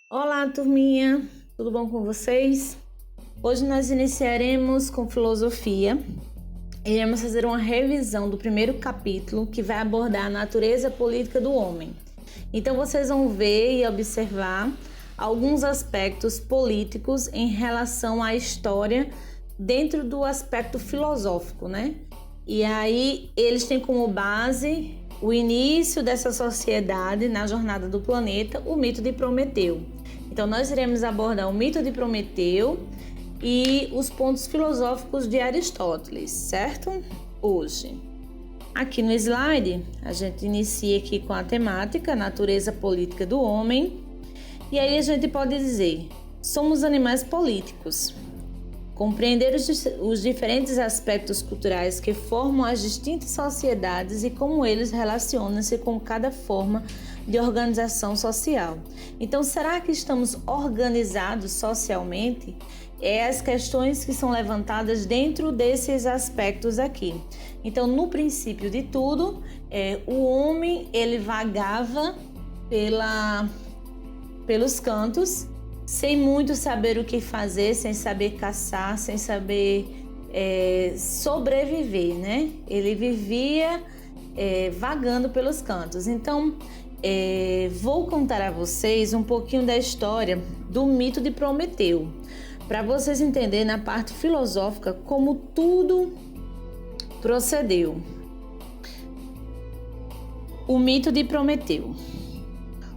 Olá, turminha! Tudo bom com vocês? Hoje nós iniciaremos com filosofia. Iremos fazer uma revisão do primeiro capítulo, que vai abordar a natureza política do homem. Então vocês vão ver e observar alguns aspectos políticos em relação à história dentro do aspecto filosófico, né? E aí eles têm como base o início dessa sociedade na jornada do planeta, o mito de Prometeu. Então nós iremos abordar o mito de Prometeu e os pontos filosóficos de Aristóteles, certo? Hoje. Aqui no slide, a gente inicia aqui com a temática, natureza política do homem. E aí a gente pode dizer, somos animais políticos. Compreender os diferentes aspectos culturais que formam as distintas sociedades e como eles relacionam-se com cada forma de organização social. Então, será que estamos organizados socialmente? As questões que são levantadas dentro desses aspectos aqui. Então, no princípio de tudo, o homem ele vagava pelos cantos, sem muito saber o que fazer, sem saber caçar, sem saber sobreviver, né? Ele vivia vagando pelos cantos. Então, vou contar a vocês um pouquinho da história do mito de Prometeu, para vocês entenderem na parte filosófica como tudo procedeu. O mito de Prometeu.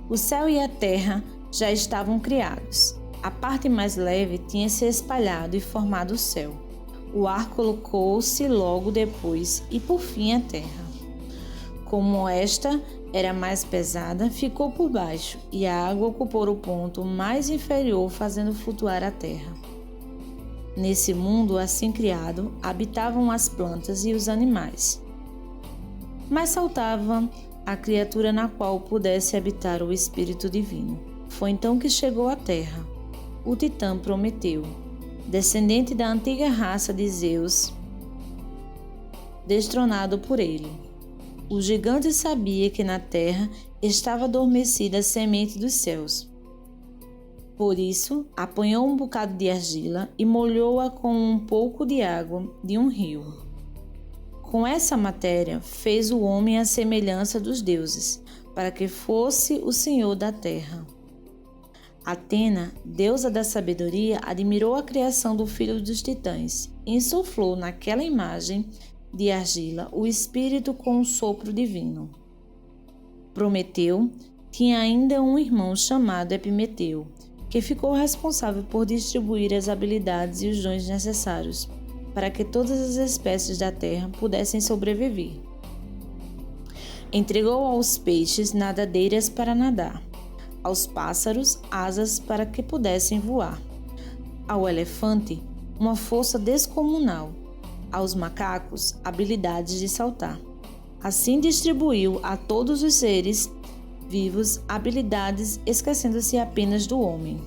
O céu e a terra já estavam criados. A parte mais leve tinha se espalhado e formado o céu. O ar colocou-se logo depois e por fim a terra. Como esta era mais pesada, ficou por baixo e a água ocupou o ponto mais inferior, fazendo flutuar a terra. Nesse mundo assim criado, habitavam as plantas e os animais. Mas faltava a criatura na qual pudesse habitar o Espírito Divino. Foi então que chegou à terra o titã Prometeu, descendente da antiga raça de Zeus, destronado por ele. O gigante sabia que na terra estava adormecida a semente dos céus. Por isso, apanhou um bocado de argila e molhou-a com um pouco de água de um rio. Com essa matéria, fez o homem à semelhança dos deuses, para que fosse o senhor da terra. Atena, deusa da sabedoria, admirou a criação do filho dos titãs e insuflou naquela imagem de argila o espírito com um sopro divino. Prometeu tinha ainda um irmão chamado Epimeteu, que ficou responsável por distribuir as habilidades e os dons necessários para que todas as espécies da terra pudessem sobreviver. Entregou aos peixes nadadeiras para nadar, aos pássaros asas para que pudessem voar, ao elefante uma força descomunal, aos macacos habilidades de saltar. Assim distribuiu a todos os seres vivos habilidades, esquecendo-se apenas do homem.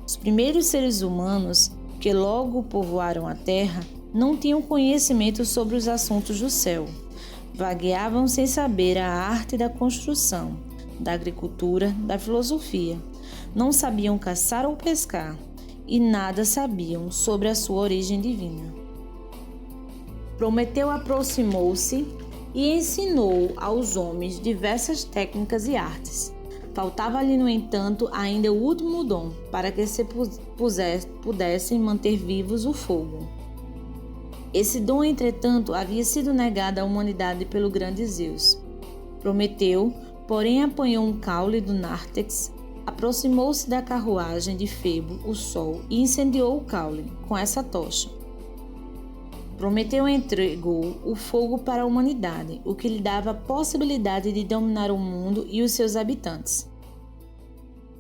Os primeiros seres humanos que logo povoaram a terra não tinham conhecimento sobre os assuntos do céu. Vagueavam sem saber a arte da construção, da agricultura, da filosofia. Não sabiam caçar ou pescar e nada sabiam sobre a sua origem divina. Prometeu aproximou-se e ensinou aos homens diversas técnicas e artes. Faltava-lhe, no entanto, ainda o último dom para que se pudessem manter vivos o fogo. Esse dom, entretanto, havia sido negado à humanidade pelo grande Zeus. Prometeu, porém, apanhou um caule do nártex, aproximou-se da carruagem de Febo, o sol, e incendiou o caule com essa tocha. Prometeu entregou o fogo para a humanidade, o que lhe dava a possibilidade de dominar o mundo e os seus habitantes.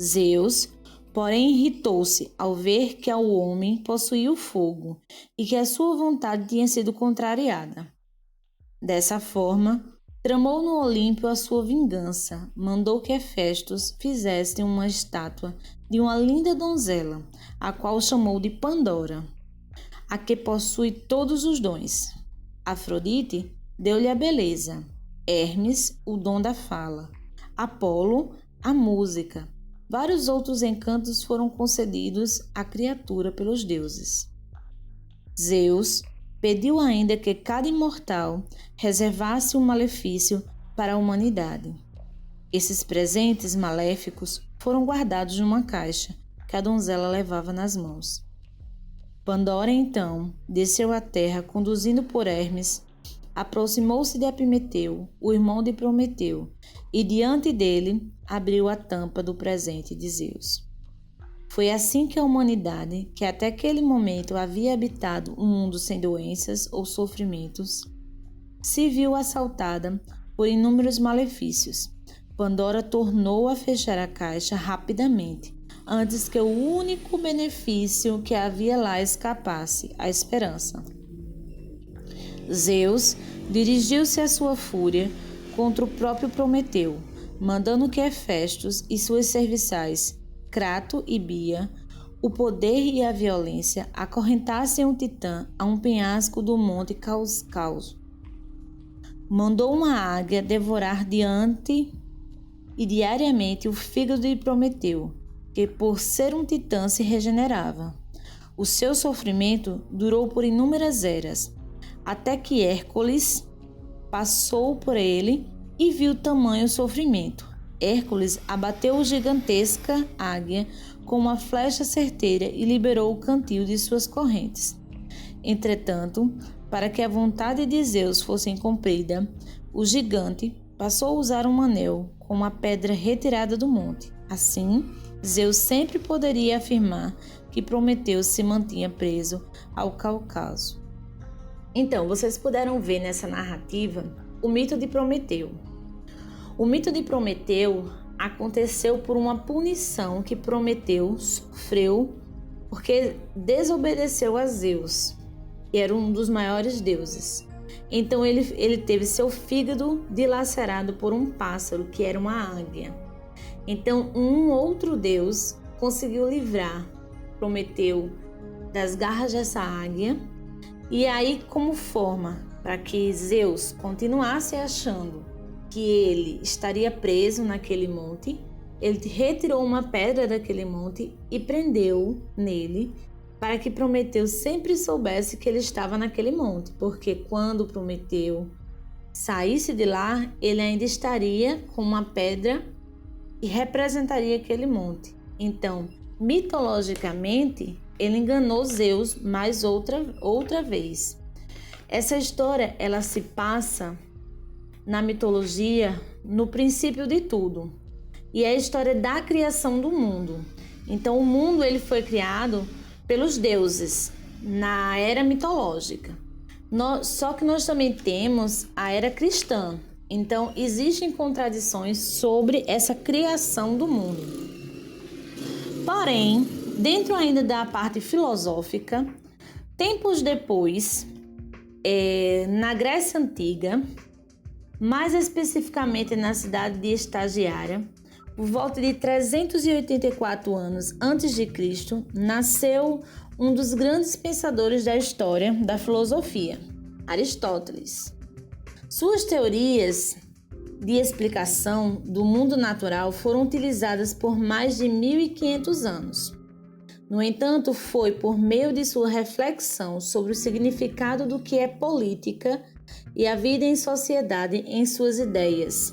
Zeus, porém, irritou-se ao ver que o homem possuía o fogo e que a sua vontade tinha sido contrariada. Dessa forma, tramou no Olimpo a sua vingança, mandou que Hefestos fizesse uma estátua de uma linda donzela, a qual chamou de Pandora, a que possui todos os dons. Afrodite deu-lhe a beleza, Hermes o dom da fala, Apolo a música, vários outros encantos foram concedidos à criatura pelos deuses. Zeus pediu ainda que cada imortal reservasse um malefício para a humanidade. Esses presentes maléficos foram guardados numa caixa que a donzela levava nas mãos. Pandora, então, desceu à terra, conduzindo por Hermes, aproximou-se de Epimeteu, o irmão de Prometeu, e diante dele abriu a tampa do presente de Zeus. Foi assim que a humanidade, que até aquele momento havia habitado um mundo sem doenças ou sofrimentos, se viu assaltada por inúmeros malefícios. Pandora tornou a fechar a caixa rapidamente, antes que o único benefício que havia lá escapasse, a esperança. Zeus dirigiu-se à sua fúria contra o próprio Prometeu, mandando que Hefestos e suas serviçais, Crato e Bia, o poder e a violência, acorrentassem o Titã a um penhasco do monte Caucaso. Mandou uma águia devorar diariamente o fígado de Prometeu, que por ser um titã se regenerava. O seu sofrimento durou por inúmeras eras, até que Hércules passou por ele e viu tamanho sofrimento. Hércules abateu a gigantesca águia com uma flecha certeira e liberou o cantil de suas correntes. Entretanto, para que a vontade de Zeus fosse cumprida, o gigante passou a usar um anel com uma pedra retirada do monte. Assim, Zeus sempre poderia afirmar que Prometeu se mantinha preso ao Cáucaso. Então, vocês puderam ver nessa narrativa o mito de Prometeu. O mito de Prometeu aconteceu por uma punição que Prometeu sofreu porque desobedeceu a Zeus, que era um dos maiores deuses. Então ele teve seu fígado dilacerado por um pássaro, que era uma águia. Então um outro deus conseguiu livrar Prometeu das garras dessa águia, e aí, como forma para que Zeus continuasse achando que ele estaria preso naquele monte, ele retirou uma pedra daquele monte e prendeu nele, para que Prometeu sempre soubesse que ele estava naquele monte, porque quando Prometeu saísse de lá, ele ainda estaria com uma pedra que representaria aquele monte. Então, mitologicamente, ele enganou Zeus mais outra vez. Essa história, ela se passa na mitologia, no princípio de tudo, e é a história da criação do mundo. Então, o mundo ele foi criado pelos deuses na era mitológica. Só que nós também temos a era cristã. Então, existem contradições sobre essa criação do mundo. Porém, dentro ainda da parte filosófica, tempos depois, na Grécia Antiga, mais especificamente na cidade de Estagiária, por volta de 384 anos antes de Cristo, nasceu um dos grandes pensadores da história da filosofia, Aristóteles. Suas teorias de explicação do mundo natural foram utilizadas por mais de 1500 anos. No entanto, foi por meio de sua reflexão sobre o significado do que é política e a vida em sociedade em suas ideias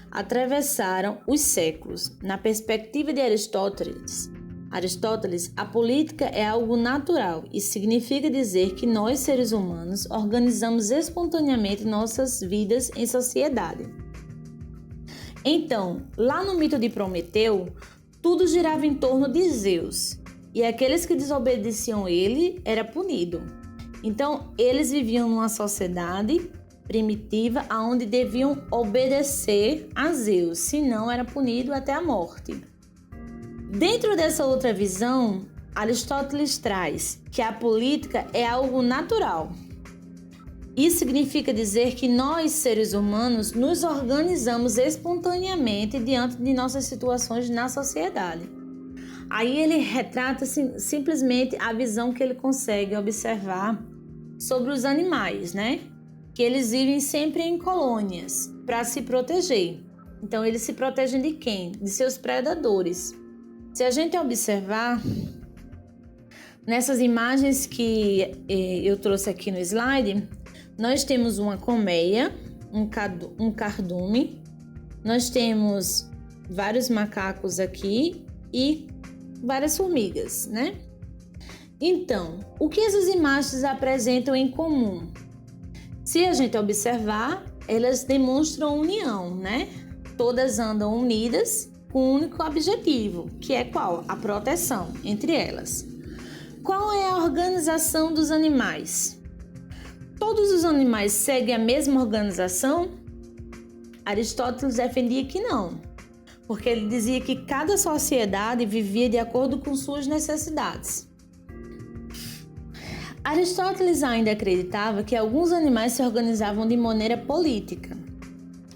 atravessaram os séculos. Na perspectiva de Aristóteles, a política é algo natural e significa dizer que nós, seres humanos, organizamos espontaneamente nossas vidas em sociedade. Então, lá no mito de Prometeu, tudo girava em torno de Zeus, e aqueles que desobedeciam ele era punido. Então, eles viviam numa sociedade primitiva onde deviam obedecer a Zeus, senão era punido até a morte. Dentro dessa outra visão, Aristóteles traz que a política é algo natural. Isso significa dizer que nós, seres humanos, nos organizamos espontaneamente diante de nossas situações na sociedade. Aí ele retrata simplesmente a visão que ele consegue observar sobre os animais, né? Que eles vivem sempre em colônias para se proteger. Então, eles se protegem de quem? De seus predadores. Se a gente observar nessas imagens que eu trouxe aqui no slide, nós temos uma colmeia, um cardume, nós temos vários macacos aqui e várias formigas, né? Então, o que essas imagens apresentam em comum? Se a gente observar, elas demonstram união, né? Todas andam unidas com um único objetivo, que é qual? A proteção entre elas. Qual é a organização dos animais? Todos os animais seguem a mesma organização? Aristóteles defendia que não, porque ele dizia que cada sociedade vivia de acordo com suas necessidades. Aristóteles ainda acreditava que alguns animais se organizavam de maneira política.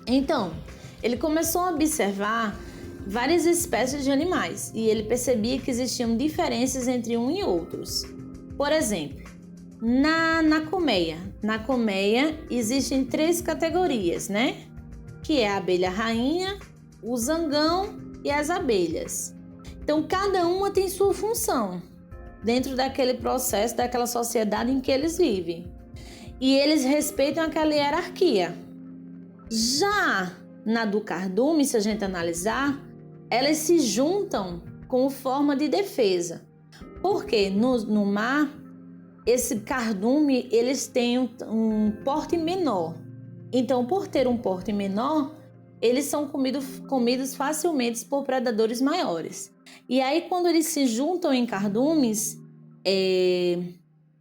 Então, ele começou a observar várias espécies de animais e ele percebia que existiam diferenças entre um e outros. Por exemplo, na colmeia existem 3 categorias, né? Que é a abelha rainha, o zangão e as abelhas. Então, cada uma tem sua função dentro daquele processo, daquela sociedade em que eles vivem. E eles respeitam aquela hierarquia. Já na do cardume, se a gente analisar, elas se juntam como forma de defesa. Porque no mar, esse cardume, eles têm um porte menor. Então, por ter um porte menor, eles são comidos facilmente por predadores maiores. E aí, quando eles se juntam em cardumes,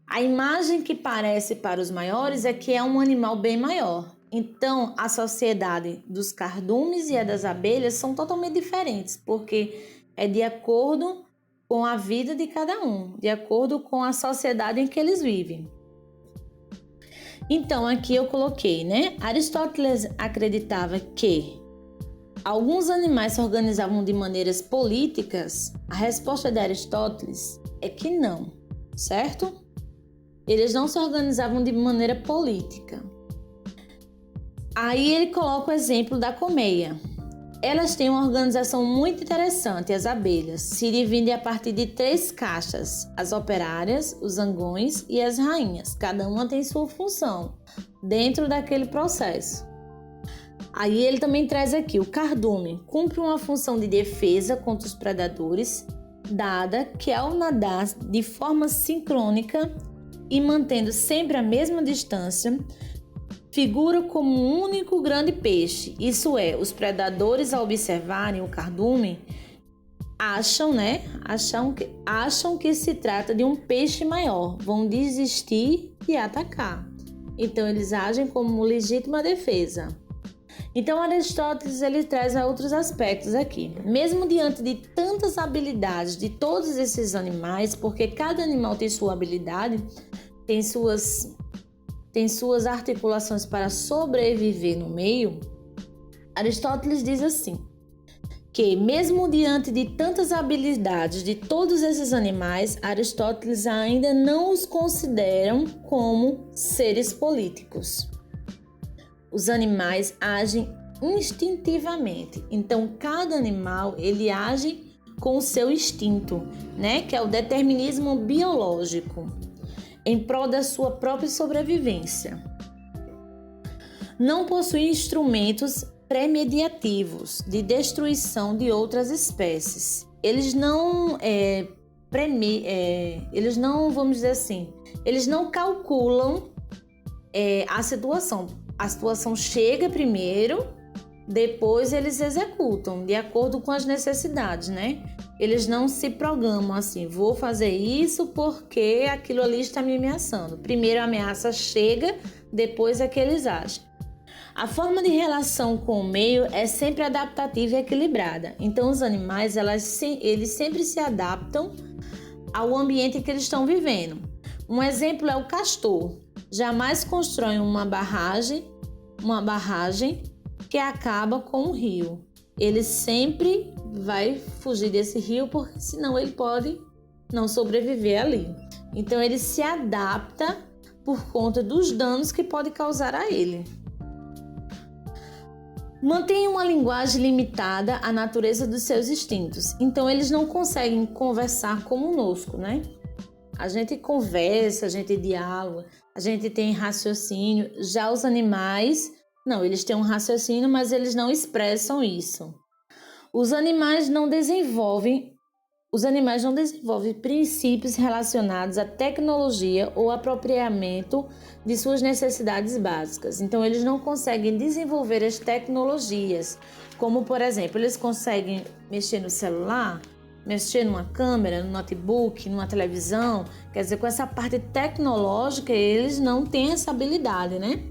a imagem que parece para os maiores é que é um animal bem maior. Então, a sociedade dos cardumes e a das abelhas são totalmente diferentes, porque é de acordo com a vida de cada um, de acordo com a sociedade em que eles vivem. Então, aqui eu coloquei, né? Aristóteles acreditava que alguns animais se organizavam de maneiras políticas. A resposta de Aristóteles é que não, certo? Eles não se organizavam de maneira política. Aí ele coloca o exemplo da colmeia. Elas têm uma organização muito interessante, as abelhas, se dividem a partir de 3 caixas, as operárias, os zangões e as rainhas. Cada uma tem sua função dentro daquele processo. Aí ele também traz aqui, o cardume cumpre uma função de defesa contra os predadores, dada que ao nadar de forma sincrônica e mantendo sempre a mesma distância, figura como um único grande peixe. Isso é, os predadores ao observarem o cardume acham que se trata de um peixe maior, vão desistir de atacar. Então eles agem como legítima defesa. Então Aristóteles ele traz outros aspectos aqui. Mesmo diante de tantas habilidades de todos esses animais, porque cada animal tem sua habilidade, tem suas articulações para sobreviver no meio, Aristóteles diz assim, que mesmo diante de tantas habilidades de todos esses animais, Aristóteles ainda não os consideram como seres políticos. Os animais agem instintivamente, então cada animal ele age com o seu instinto, né? Que é o determinismo biológico, em prol da sua própria sobrevivência. Não possui instrumentos premediativos de destruição de outras espécies. Eles não vamos dizer assim, eles não calculam a situação. A situação chega primeiro, depois eles executam de acordo com as necessidades, né? Eles não se programam assim, vou fazer isso porque aquilo ali está me ameaçando. Primeiro a ameaça chega, depois é que eles agem. A forma de relação com o meio é sempre adaptativa e equilibrada. Então os animais eles sempre se adaptam ao ambiente que eles estão vivendo. Um exemplo é o castor. Jamais constrói uma barragem que acaba com o rio. Ele sempre vai fugir desse rio, porque senão ele pode não sobreviver ali. Então ele se adapta por conta dos danos que pode causar a ele. Mantém uma linguagem limitada à natureza dos seus instintos. Então, eles não conseguem conversar conosco, né? A gente conversa, a gente dialoga, a gente tem raciocínio. Já os animais, não, eles têm um raciocínio, mas eles não expressam isso. Os animais não desenvolvem princípios relacionados à tecnologia ou apropriamento de suas necessidades básicas. Então, eles não conseguem desenvolver as tecnologias, como, por exemplo, eles conseguem mexer no celular, mexer numa câmera, no notebook, numa televisão. Quer dizer, com essa parte tecnológica, eles não têm essa habilidade, né?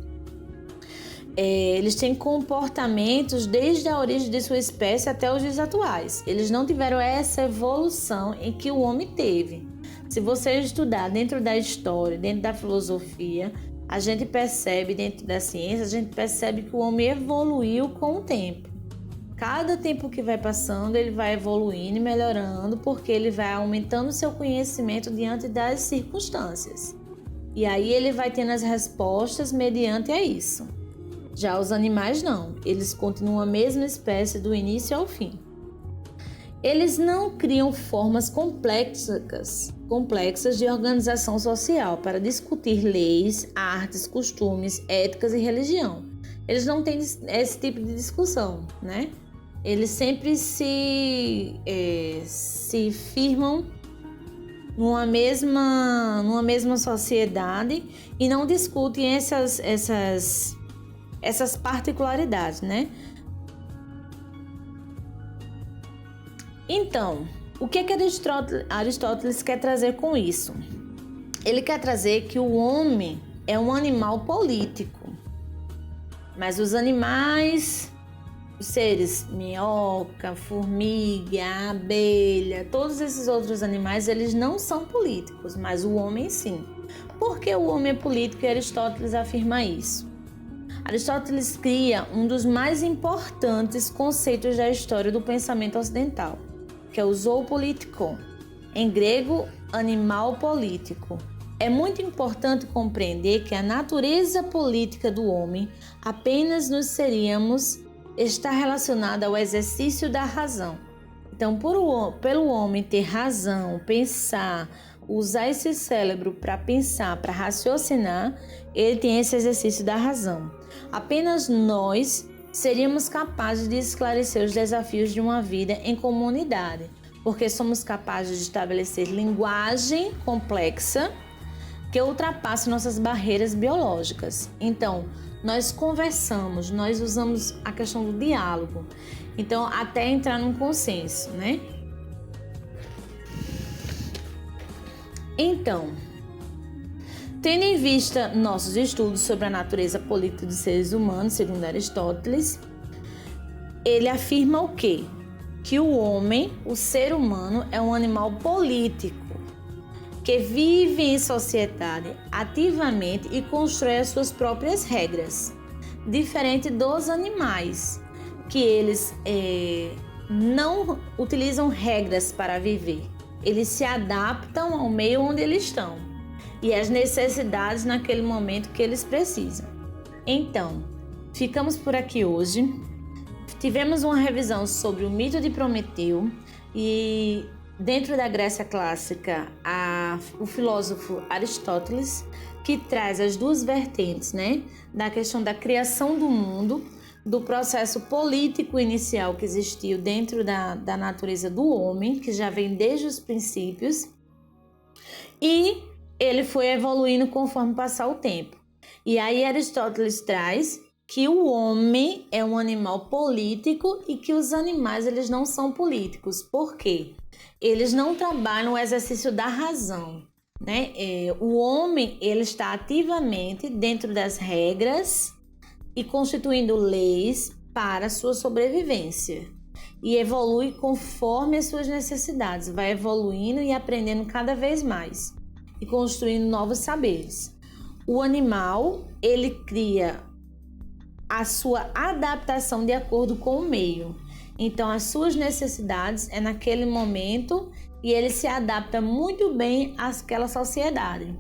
Eles têm comportamentos desde a origem de sua espécie até os dias atuais. Eles não tiveram essa evolução em que o homem teve. Se você estudar dentro da história, dentro da filosofia, a gente percebe, dentro da ciência, a gente percebe que o homem evoluiu com o tempo. Cada tempo que vai passando, ele vai evoluindo e melhorando, porque ele vai aumentando seu conhecimento diante das circunstâncias. E aí ele vai tendo as respostas mediante a isso. Já os animais não, eles continuam a mesma espécie do início ao fim. Eles não criam formas complexas de organização social para discutir leis, artes, costumes, éticas e religião. Eles não têm esse tipo de discussão, né? Eles sempre se firmam numa mesma sociedade e não discutem essas particularidades, né? Então, o que Aristóteles quer trazer com isso? Ele quer trazer que o homem é um animal político, mas os animais, os seres, minhoca, formiga, abelha, todos esses outros animais, eles não são políticos, mas o homem sim. Por que o homem é político e Aristóteles afirma isso? Aristóteles cria um dos mais importantes conceitos da história do pensamento ocidental, que é o zoopolitikon, em grego, animal político. É muito importante compreender que a natureza política do homem apenas está relacionada ao exercício da razão. Então, pelo homem ter razão, pensar, usar esse cérebro para pensar, para raciocinar, ele tem esse exercício da razão. Apenas nós seríamos capazes de esclarecer os desafios de uma vida em comunidade, porque somos capazes de estabelecer linguagem complexa que ultrapassa nossas barreiras biológicas. Então, nós conversamos, nós usamos a questão do diálogo, então até entrar num consenso, né? Então, tendo em vista nossos estudos sobre a natureza política dos seres humanos, segundo Aristóteles, ele afirma o quê? Que o homem, o ser humano, é um animal político, que vive em sociedade ativamente e constrói as suas próprias regras, diferente dos animais, que eles não utilizam regras para viver. Eles se adaptam ao meio onde eles estão e às necessidades naquele momento que eles precisam. Então, ficamos por aqui hoje. Tivemos uma revisão sobre o mito de Prometeu e dentro da Grécia clássica, o filósofo Aristóteles, que traz as duas vertentes, né, da questão da criação do mundo, do processo político inicial que existiu dentro da natureza do homem, que já vem desde os princípios, e ele foi evoluindo conforme passar o tempo. E aí Aristóteles traz que o homem é um animal político e que os animais eles não são políticos. Por quê? Eles não trabalham o exercício da razão, né? O homem ele está ativamente dentro das regras e constituindo leis para a sua sobrevivência. E evolui conforme as suas necessidades, vai evoluindo e aprendendo cada vez mais e construindo novos saberes. O animal, ele cria a sua adaptação de acordo com o meio. Então, as suas necessidades é naquele momento e ele se adapta muito bem àquela sociedade,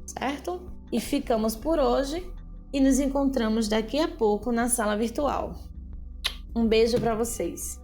certo? E ficamos por hoje e nos encontramos daqui a pouco na sala virtual. Um beijo para vocês.